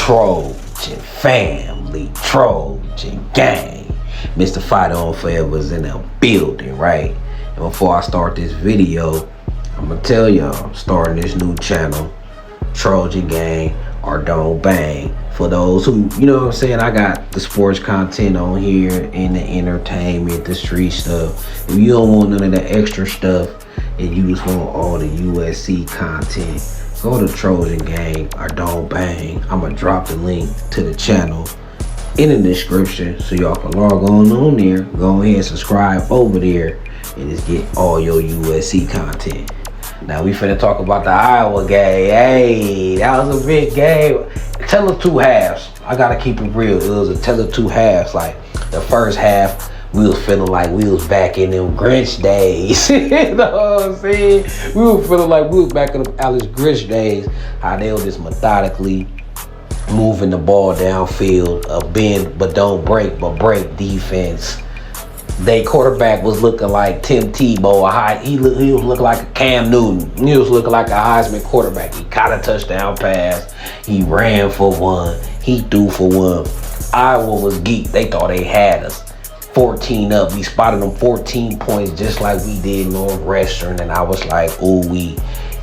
Trojan family, Trojan gang. Mr. Fight On Forever is in the building, right? And before I start this video, I'm gonna tell y'all, I'm starting this new channel, Trojan Gang or Don't Bang. For those who, you know what I'm saying, I got the sports content on here and the entertainment, the street stuff. If you don't want none of the extra stuff and you just want all the USC content, go to Trojan Gang or Don't Bang. I'm gonna drop the link to the channel in the description so y'all can log on there. Go ahead and subscribe over there and just get all your USC content. Now we finna talk about the Iowa game. Hey, that was a big game. Tell of two halves. I gotta keep it real. It was a tell of two halves. Like the first half, we was feeling like we was back in them Grinch days. You know what I'm saying? We were feeling like we was back in them Alice Grinch days. How they were just methodically moving the ball downfield, a bend but don't break, but break defense. They quarterback was looking like Tim Tebow. He was looking like a Cam Newton. He was looking like a Heisman quarterback. He caught a touchdown pass. He ran for one. He threw for one. Iowa was geeked. They thought they had us. 14 up. We spotted them 14 points just like we did Northwestern. And I was like, ooh, you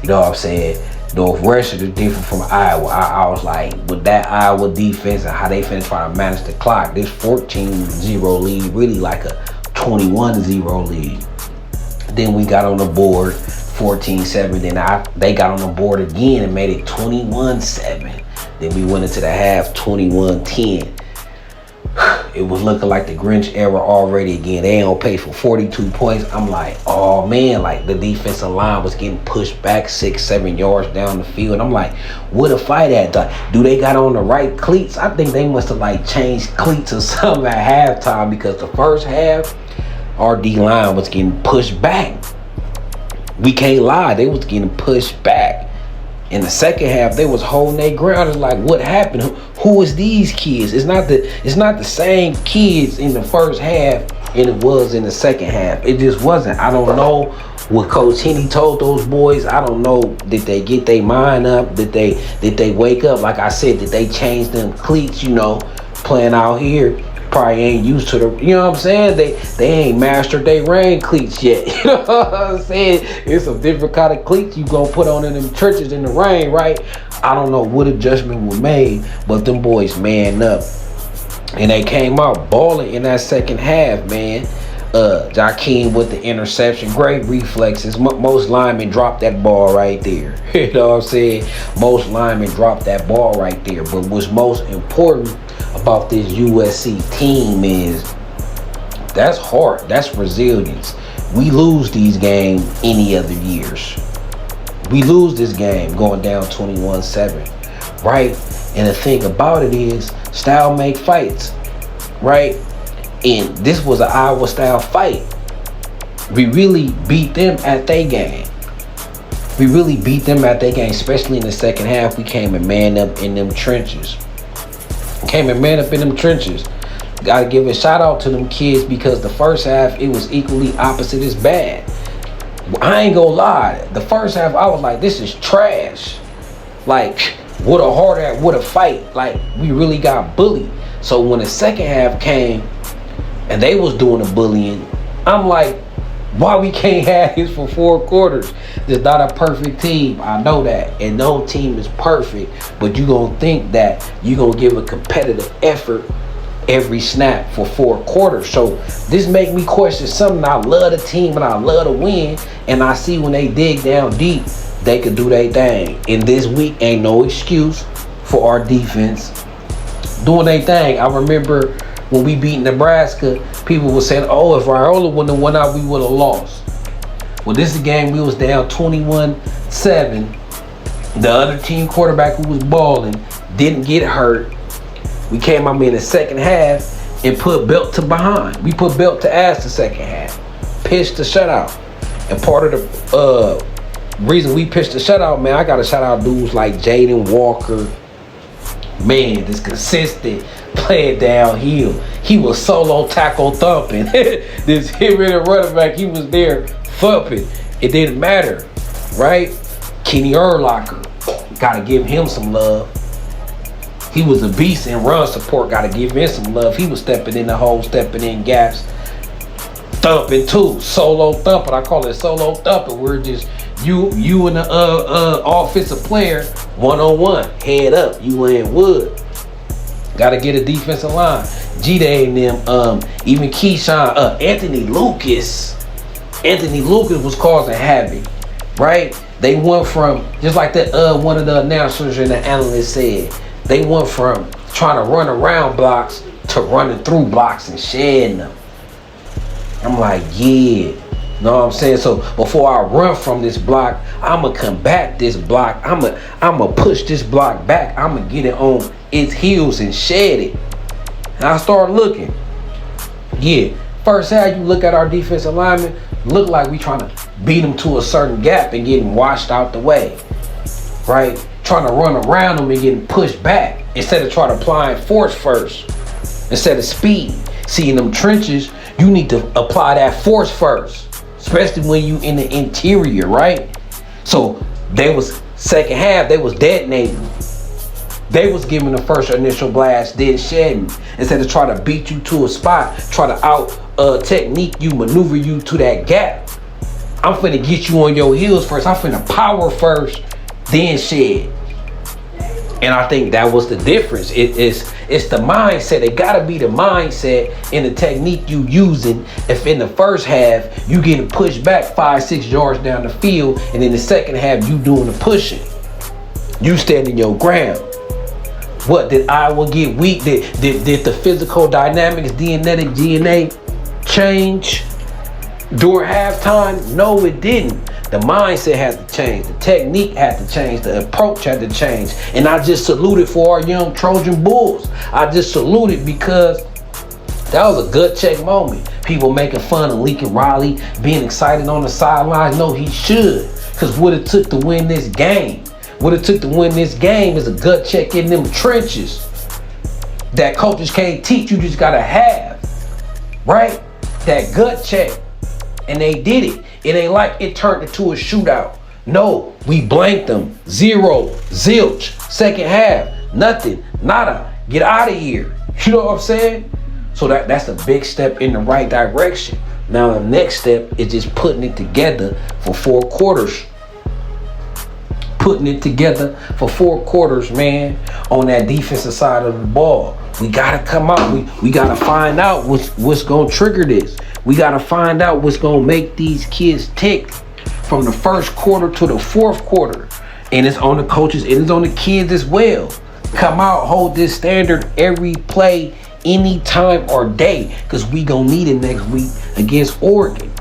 know what I'm saying? Northwestern is different from Iowa. I was like, with that Iowa defense and how they finna try to manage the clock, this 14-0 lead really like a 21-0 lead. Then we got on the board 14-7. Then they got on the board again and made it 21-7. Then we went into the half 21-10. It was looking like the Grinch era already again. They don't pay for 42 points. I'm like, oh man, like the defensive line was getting pushed back 6-7 yards down the field. I'm like, what a fight at? Do they got on the right cleats? I think they must have like changed cleats or something at halftime, because the first half, our D-line was getting pushed back. We can't lie, they was getting pushed back. In the second half, they was holding their ground. It's like, what happened? Who is these kids? It's not the same kids in the first half and it was in the second half. It just wasn't. I don't know what Coach Henny told those boys. I don't know. Did they get their mind up? Did they wake up? Like I said, did they change them cleats? You know, playing out here, probably ain't used to the, you know what I'm saying? They ain't mastered their rain cleats yet. You know what I'm saying? It's a different kind of cleats you gonna put on in them trenches in the rain, right? I don't know what adjustment was made, but them boys manned up. And they came out balling in that second half, man. Jakeem with the interception, great reflexes. Most linemen dropped that ball right there. You know what I'm saying? Most linemen dropped that ball right there. But what's most important about this USC team is that's heart, that's resilience. We lose these games any other years. We lose this game going down 21-7, right? And the thing about it is, style make fights, right? And this was an Iowa style fight. We really beat them at their game. We really beat them at their game, especially in the second half. We came and manned up in them trenches. Gotta give a shout out to them kids, because the first half, it was equally opposite as bad. I ain't gonna lie. The first half, I was like, this is trash. Like, what a fight. Like, we really got bullied. So when the second half came, and they was doing the bullying, I'm like, why we can't have this for 4 quarters? There's not a perfect team, I know that, and no team is perfect, but you gonna think that you gonna give a competitive effort every snap for 4 quarters. So this make me question something. I love the team and I love to win, and I see when they dig down deep, they could do their thing. And this week ain't no excuse for our defense doing their thing. I remember when we beat Nebraska, people were saying, oh, if Raiola wouldn't have won out, we would have lost. Well, this is a game we was down 21-7. The other team quarterback who was balling didn't get hurt. We came out in the second half and put belt to behind. We put belt to ass the second half. Pitched the shutout. And part of the reason we pitched the shutout, man, I got to shout out dudes like Jaden Walker. Man, this consistent playing downhill. He was solo tackle thumping. This hit and running back, he was there thumping. It didn't matter, right? Kenny Urlacher, gotta give him some love. He was a beast in run support. Got to give him some love. He was stepping in the hole, stepping in gaps, thumping too. Solo thumping. I call it solo thumping. We're just you and the offensive player one-on-one, head up. You and Wood. Got to get a defensive line. G-Day and them. Even Keyshawn. Anthony Lucas. Anthony Lucas was causing havoc, right? They went from, just like that one of the announcers and the analyst said, they went from trying to run around blocks to running through blocks and shedding them. I'm like, yeah. Know what I'm saying? So before I run from this block, I'ma combat this block. I'ma push this block back. I'ma get it on its heels and shed it. And I start looking. Yeah. First half, you look at our defensive linemen, look like we trying to beat them to a certain gap and getting washed out the way. Right? Trying to run around them and getting pushed back instead of trying to apply force first. Instead of speed. See, in them trenches, you need to apply that force first. Especially when you in the interior, right? So they was second half, they was detonating. They was giving the first initial blast, then shedding. Instead of trying to beat you to a spot, try to out technique you, maneuver you to that gap. I'm finna get you on your heels first. I'm finna power first, then shed. And I think that was the difference. It's the mindset. It gotta be the mindset and the technique you using. If in the first half you getting pushed back 5-6 yards down the field, and in the second half you doing the pushing, you standing your ground. What did Iowa get weak? Did the physical dynamics, DNA change during halftime? No, it didn't. The mindset had to change. The technique had to change. The approach had to change. And I just saluted for our young Trojan Bulls. I just saluted because that was a gut check moment. People making fun of Lincoln Riley, being excited on the sidelines. No, he should. Because what it took to win this game. What it took to win this game is a gut check in them trenches that coaches can't teach. You just got to have. Right? That gut check. And they did it. It ain't like it turned into a shootout. No, we blanked them. 0, zilch. Second half, nothing, nada. Get out of here. You know what I'm saying? So that's a big step in the right direction. Now the next step is just putting it together for 4 quarters. Putting it together for 4 quarters, man, on that defensive side of the ball. We gotta come out. We gotta find out what's gonna trigger this. We gotta find out what's gonna make these kids tick from the first quarter to the 4th quarter. And it's on the coaches, and it's on the kids as well. Come out, hold this standard every play, any time or day, because we gonna need it next week against Oregon.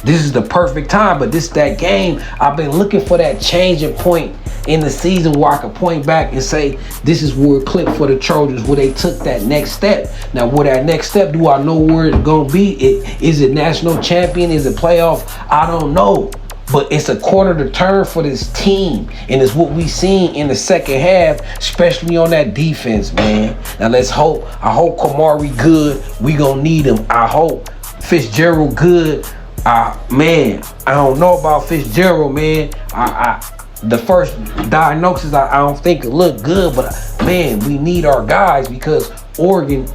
This is the perfect time, but this is that game. I've been looking for that changing point in the season where I can point back and say, this is where it clicked for the Trojans, where they took that next step. Now, where that next step, do I know where it's going to be? Is it national champion? Is it playoff? I don't know. But it's a corner to turn for this team. And it's what we seen in the second half, especially on that defense, man. Now, let's hope. I hope Kamari good. We going to need him. I hope Fitzgerald good. Man, I don't know about Fitzgerald, man. The first diagnosis, I don't think it looked good, but man, we need our guys because Oregon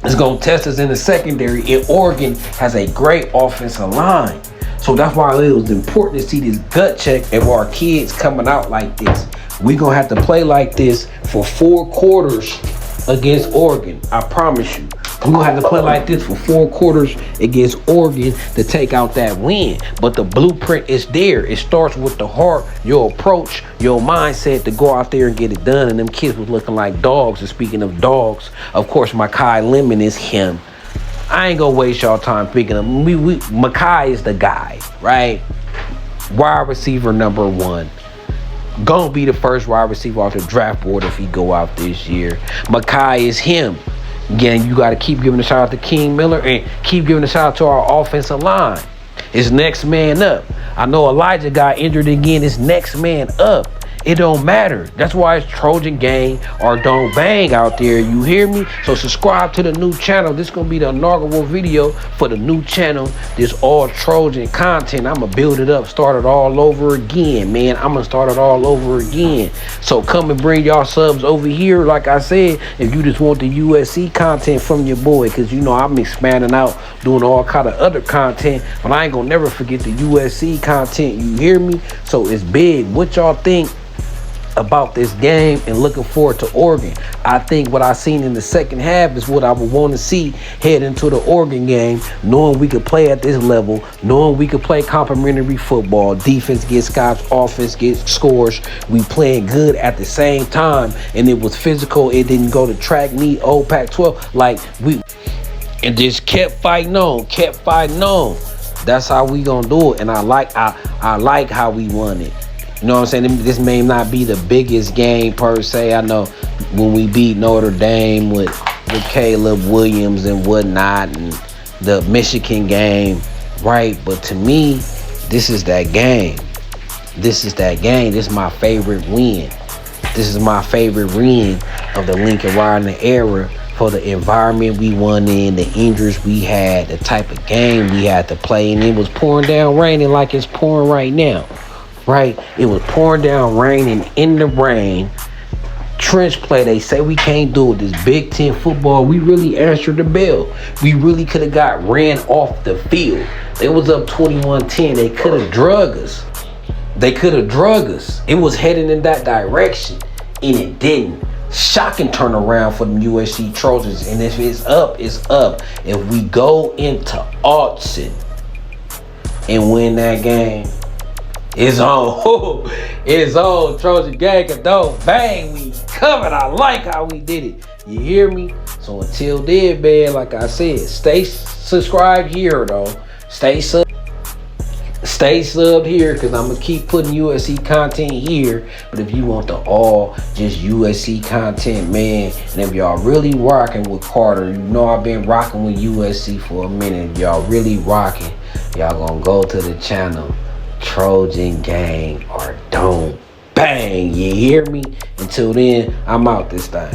is going to test us in the secondary, and Oregon has a great offensive line. So that's why it was important to see this gut check of our kids coming out like this. We're going to have to play like this for 4 quarters against Oregon. I promise you. We're going to have to play like this for 4 quarters against Oregon to take out that win. But the blueprint is there. It starts with the heart, your approach, your mindset to go out there and get it done. And them kids was looking like dogs. And speaking of dogs, of course, Makai Lemon is him. I ain't going to waste y'all time picking him. Makai is the guy, right? Wide receiver number 1. Gonna be the first wide receiver off the draft board if he go out this year. Makai is him. Again, you got to keep giving a shout out to King Miller and keep giving a shout out to our offensive line. It's next man up. I know Elijah got injured again. It's next man up. It don't matter. That's why it's Trojan gang or don't bang out there. You hear me? So subscribe to the new channel. This gonna be the inaugural video for the new channel. This all Trojan content. I'ma build it up, start it all over again, man. I'ma start it all over again. So come and bring y'all subs over here. Like I said, if you just want the USC content from your boy, because you know I'm expanding out, doing all kind of other content, but I ain't gonna never forget the USC content. You hear me? So it's big. What y'all think about this game and looking forward to Oregon? I think what I seen in the second half is what I would want to see head into the Oregon game, knowing we could play at this level, knowing we could play complementary football. Defense gets stops, offense gets scores. We playing good at the same time, and it was physical. It didn't go to track meet, old Pac-12. Like and just kept fighting on, kept fighting on. That's how we gonna do it, and I like how we won it. You know what I'm saying? This may not be the biggest game per se. I know when we beat Notre Dame with Caleb Williams and whatnot, and the Michigan game, right? But to me, this is that game. This is that game. This is my favorite win. This is my favorite win of the Lincoln Riley era, for the environment we won in, the injuries we had, the type of game we had to play. And it was pouring down raining like it's pouring right now. Right? It was pouring down raining in the rain. Trench play. They say we can't do it. This Big Ten football, we really answered the bell. We really could have got ran off the field. They was up 21-10. They could have drug us. They could have drug us. It was heading in that direction, and it didn't. Shocking turnaround for the USC Trojans. And if it's up, it's up. If we go into Austin and win that game, it's on. It's on. Trojan gang, don't bang. We covered. I like how we did it. You hear me? So until then, man, like I said, stay subscribed here, though. Stay subbed here, because I'm going to keep putting USC content here. But if you want the all just USC content, man, and if y'all really rocking with Carter, you know I've been rocking with USC for a minute. Y'all really rocking, y'all going to go to the channel Trojan gang or don't bang. You hear me? Until then, I'm out this thing.